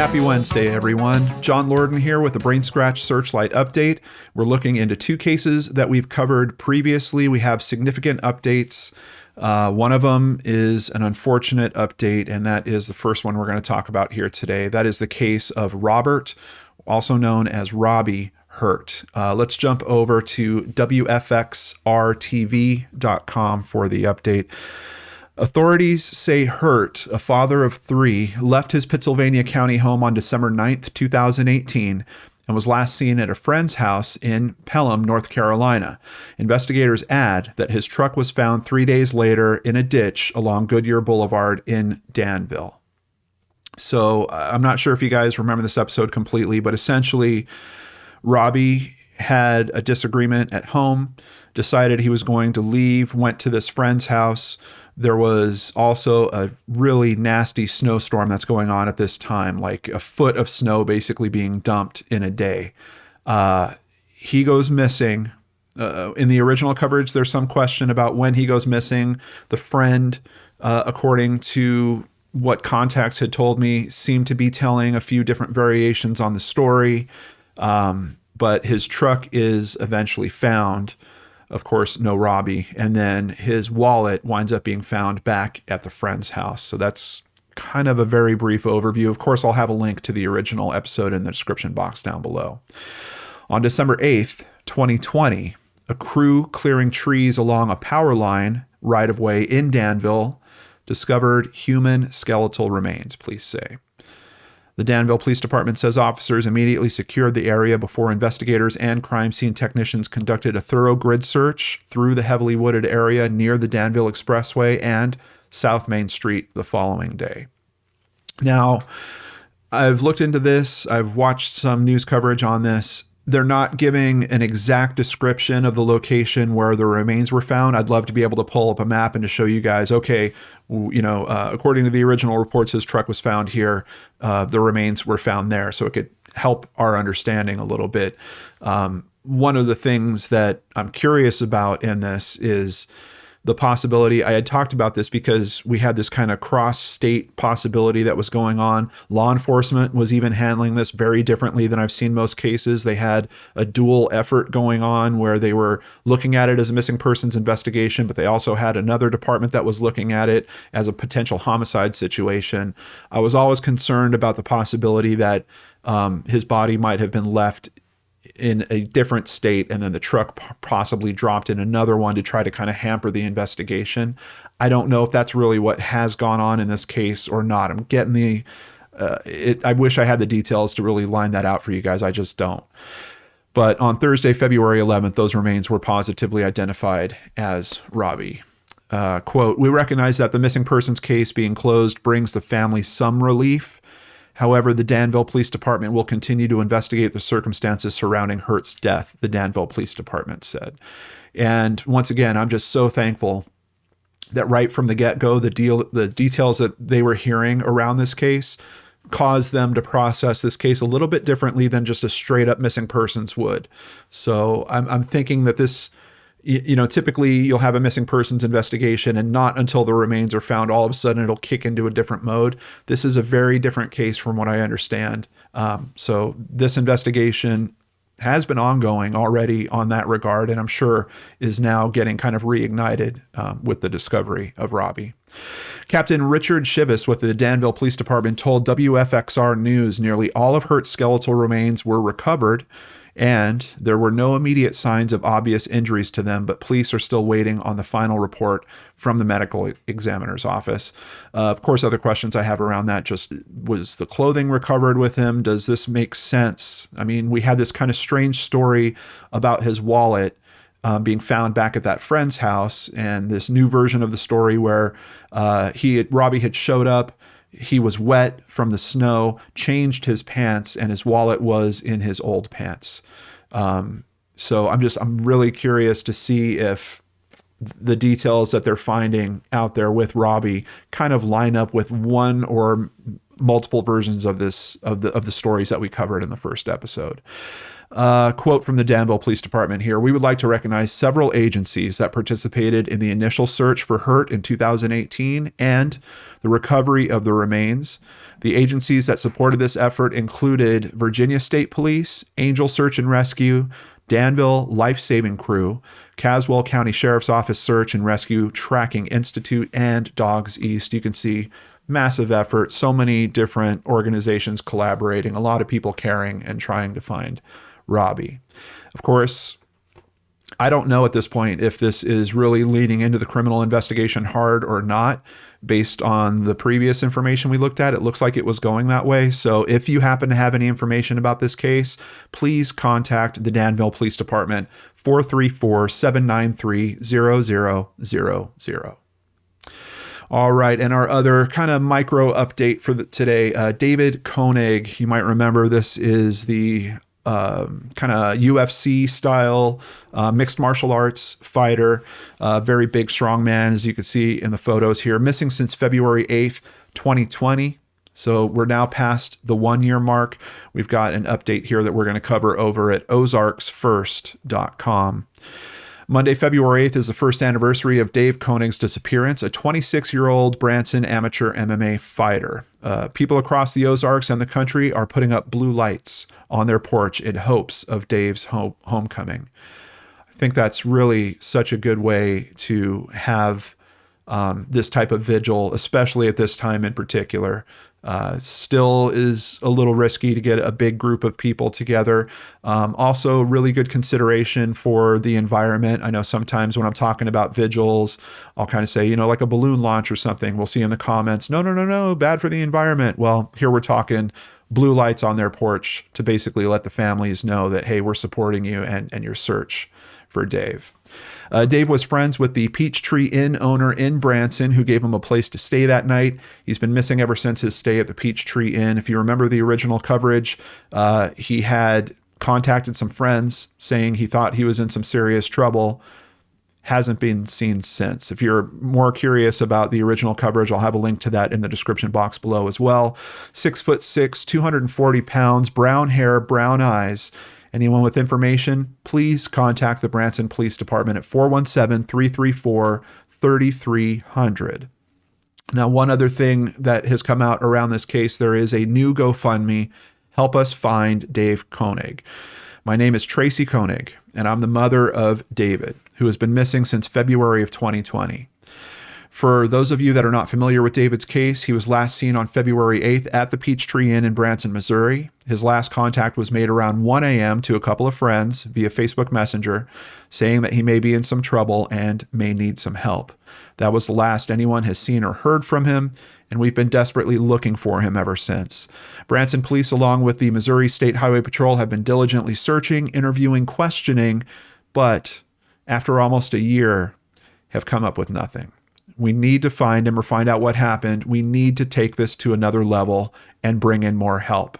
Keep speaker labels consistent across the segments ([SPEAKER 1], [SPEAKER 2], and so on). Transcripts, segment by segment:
[SPEAKER 1] Happy Wednesday, everyone. John Lorden here with the BrainScratch Searchlight update. We're looking into two cases that we've covered previously. We have significant updates. One of them is an unfortunate update, and that is the first one we're going to talk about here today. That is the case of Robert, also known as Robbie Hurt. Let's jump over to WFXRTV.com for the update. Authorities say Hurt, a father of three, left his Pittsylvania County home on December 9th, 2018, and was last seen at a friend's house in Pelham, North Carolina. Investigators add that his truck was found 3 days later in a ditch along Goodyear Boulevard in Danville. So I'm not sure if you guys remember this episode completely, but essentially Robbie had a disagreement at home, decided he was going to leave, went to this friend's house. There was also a really nasty snowstorm that's going on at this time, like a foot of snow basically being dumped in a day. He goes missing. In the original coverage, there's some question about when he goes missing. The friend, according to what contacts had told me, seemed to be telling a few different variations on the story. But his truck is eventually found. Of course, no Robbie. And then his wallet winds up being found back at the friend's house. So that's kind of a very brief overview. Of course, I'll have a link to the original episode in the description box down below. On December 8th, 2020, a crew clearing trees along a power line right-of-way in Danville discovered human skeletal remains, police say. The Danville Police Department says officers immediately secured the area before investigators and crime scene technicians conducted a thorough grid search through the heavily wooded area near the Danville Expressway and South Main Street the following day. Now, I've looked into this. I've watched some news coverage on this. They're not giving an exact description of the location where the remains were found. I'd love to be able to pull up a map and to show you guys, okay, according to the original reports, his truck was found here. The remains were found there. So it could help our understanding a little bit. One of the things that I'm curious about in this is the possibility. I had talked about this because we had this kind of cross-state possibility that was going on. Law enforcement was even handling this very differently than I've seen most cases. They had a dual effort going on where they were looking at it as a missing persons investigation, but they also had another department that was looking at it as a potential homicide situation. I was always concerned about the possibility that his body might have been left in a different state, and then the truck possibly dropped in another one to try to kind of hamper the investigation. I don't know if that's really what has gone on in this case or not. I'm getting I wish I had the details to really line that out for you guys. I just don't. But on Thursday, February 11th, those remains were positively identified as Robbie. Quote, "We recognize that the missing persons case being closed brings the family some relief. However, the Danville Police Department will continue to investigate the circumstances surrounding Hurt's death," the Danville Police Department said. And once again, I'm just so thankful that right from the get-go, the details that they were hearing around this case caused them to process this case a little bit differently than just a straight-up missing persons would. So I'm thinking that this, typically you'll have a missing persons investigation and not until the remains are found, all of a sudden it'll kick into a different mode. This is a very different case from what I understand. So this investigation has been ongoing already on that regard, and I'm sure is now getting kind of reignited with the discovery of Robbie. Captain Richard Shivis with the Danville Police Department told WFXR News nearly all of Hurt's skeletal remains were recovered, and there were no immediate signs of obvious injuries to them, but police are still waiting on the final report from the medical examiner's office. Of course, other questions I have around that, just was the clothing recovered with him? Does this make sense? I mean, we had this kind of strange story about his wallet being found back at that friend's house, and this new version of the story where Robbie had showed up. He was wet from the snow, changed his pants, and his wallet was in his old pants. So I'm really curious to see if the details that they're finding out there with Robbie kind of line up with one or multiple versions of the stories that we covered in the first episode. Quote from the Danville Police Department here. We would like to recognize several agencies that participated in the initial search for Hurt in 2018 and the recovery of the remains. The agencies that supported this effort included Virginia State Police, Angel Search and Rescue, Danville Life Saving Crew, Caswell County Sheriff's Office Search and Rescue Tracking Institute, and Dogs East. You can see massive effort, so many different organizations collaborating, a lot of people caring and trying to find Robbie. Of course, I don't know at this point if this is really leaning into the criminal investigation hard or not. Based on the previous information we looked at, it looks like it was going that way. So if you happen to have any information about this case, please contact the Danville Police Department, 434-793-0000. All right, and our other kind of micro update for today, David Koenig. You might remember this is the kind of UFC style mixed martial arts fighter, very big, strong man, as you can see in the photos here, missing since February 8th, 2020. So we're now past the 1 year mark. We've got an update here that we're going to cover over at ozarksfirst.com. Monday, February 8th is the first anniversary of Dave Koenig's disappearance, a 26-year-old Branson amateur MMA fighter. People across the Ozarks and the country are putting up blue lights on their porch in hopes of Dave's homecoming. I think that's really such a good way to have this type of vigil, especially at this time in particular. Still is a little risky to get a big group of people together. Also, really good consideration for the environment. I know sometimes when I'm talking about vigils, I'll kind of say, like a balloon launch or something. We'll see in the comments, no, bad for the environment. Well, here we're talking blue lights on their porch to basically let the families know that, hey, we're supporting you and your search for Dave. Dave was friends with the Peachtree Inn owner in Branson who gave him a place to stay that night. He's been missing ever since his stay at the Peachtree Inn. If you remember the original coverage, he had contacted some friends saying he thought he was in some serious trouble. Hasn't been seen since. If you're more curious about the original coverage, I'll have a link to that in the description box below as well. 6'6", 240 pounds, brown hair, brown eyes. Anyone with information, please contact the Branson Police Department at 417-334-3300. Now, one other thing that has come out around this case, there is a new GoFundMe, Help Us Find Dave Koenig. My name is Tracy Koenig, and I'm the mother of David, who has been missing since February of 2020. For those of you that are not familiar with David's case, he was last seen on February 8th at the Peachtree Inn in Branson, Missouri. His last contact was made around 1 a.m. to a couple of friends via Facebook Messenger, saying that he may be in some trouble and may need some help. That was the last anyone has seen or heard from him, and we've been desperately looking for him ever since. Branson police, along with the Missouri State Highway Patrol, have been diligently searching, interviewing, questioning, but after almost a year, have come up with nothing. We need to find him or find out what happened. We need to take this to another level and bring in more help.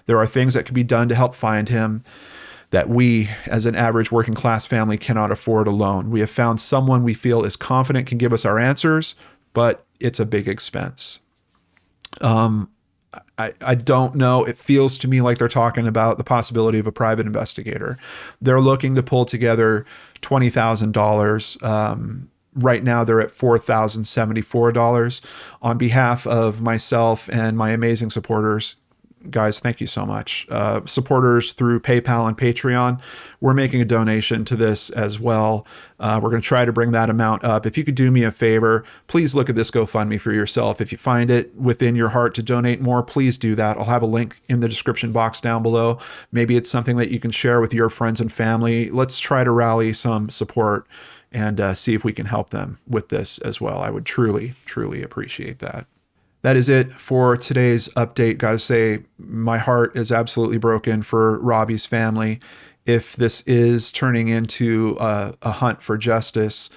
[SPEAKER 1] There are things that can be done to help find him that we, as an average working class family, cannot afford alone. We have found someone we feel is confident can give us our answers, but it's a big expense. I don't know. It feels to me like they're talking about the possibility of a private investigator. They're looking to pull together $20,000. Right now, they're at $4,074. On behalf of myself and my amazing supporters, guys, thank you so much. Supporters through PayPal and Patreon, we're making a donation to this as well. We're going to try to bring that amount up. If you could do me a favor, please look at this GoFundMe for yourself. If you find it within your heart to donate more, please do that. I'll have a link in the description box down below. Maybe it's something that you can share with your friends and family. Let's try to rally some support and see if we can help them with this as well. I would truly, truly appreciate that. That is it for today's update. Got to say, my heart is absolutely broken for Robbie's family. If this is turning into a hunt for justice,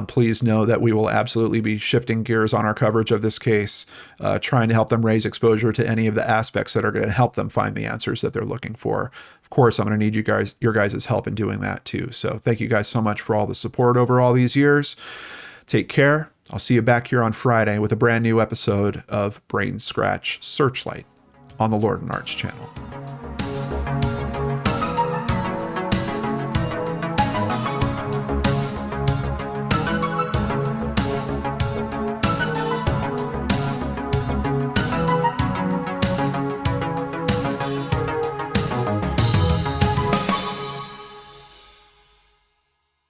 [SPEAKER 1] please know that we will absolutely be shifting gears on our coverage of this case, trying to help them raise exposure to any of the aspects that are going to help them find the answers that they're looking for. Of course, I'm going to need your guys' help in doing that too. So thank you guys so much for all the support over all these years. Take care. I'll see you back here on Friday with a brand new episode of BrainScratch Searchlight on the Lord and Arts channel.